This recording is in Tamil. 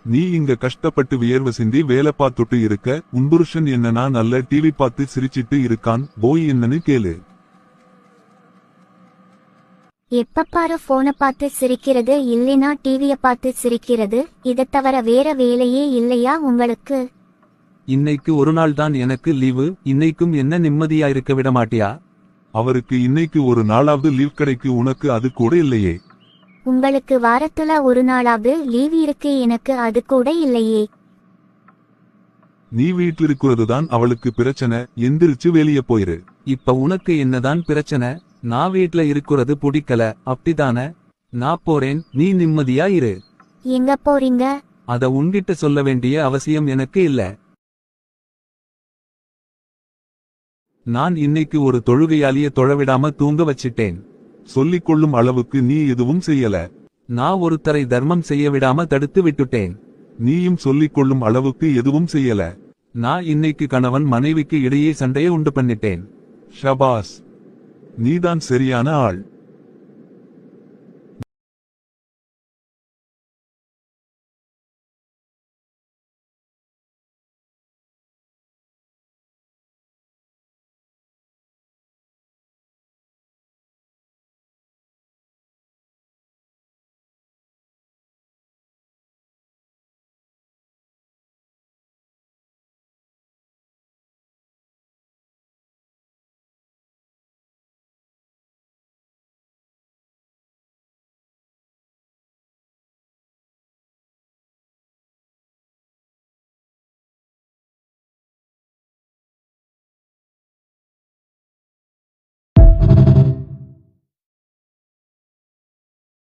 நீ இங்க கஷ்டப்பட்டு வியர்வை சிந்தி வேலை பார்த்துட்டு இருக்க, உன் புருஷன் என்னன்னா நல்ல டிவி பார்த்து சிரிச்சிட்டு இருக்கான், போய் என்னன்னு கேளு. எப்ப பாரு போனை பார்த்து சிரிக்கிறது இல்லைனா டிவிய பார்த்து சிரிக்கிறது, இதை தவிர வேற வேலையே இல்லையா உங்களுக்கு? இன்னைக்கு ஒரு நாள் தான் எனக்கு லீவு, இன்னைக்கும் என்ன நிம்மதியா இருக்க விட மாட்டியா? அவருக்கு இன்னைக்கு ஒரு நாளாவது லீவ் கிடைக்கு, உனக்கு அது கூட இல்லையே. உங்களுக்கு வாரத்துல ஒரு நாளாவது லீவ் இருக்கு, எனக்கு அது கூட இல்லையே. நீ வீட்டில் இருக்கிறதுதான் அவளுக்கு பிரச்சனை, எந்திரிச்சு வெளியே போயிரு. இப்ப உனக்கு என்னதான் பிரச்சனை? நான் வீட்ல இருக்கிறது பிடிக்கல அப்படிதானே? நான் போறேன், நீ நிம்மதியா இரு. எங்க போறீங்க? அத உன்கிட்ட சொல்ல வேண்டிய அவசியம் எனக்கு இல்ல. நான் இன்னைக்கு ஒரு தொழுகையாளிய தொழவிடாம தூங்க வச்சிட்டேன். சொல்லிக் கொள்ளும் அளவுக்கு நீ எதுவும் செய்யல. நான் ஒருத்தரை தர்மம் செய்ய விடாம தடுத்து விட்டுட்டேன். நீயும் சொல்லிக் கொள்ளும் அளவுக்கு எதுவும் செய்யல. நான் இன்னைக்கு கணவன் மனைவிக்கு இடையே சண்டையை உண்டு பண்ணிட்டேன். ஷபாஸ், நீதான் சரியான ஆள்.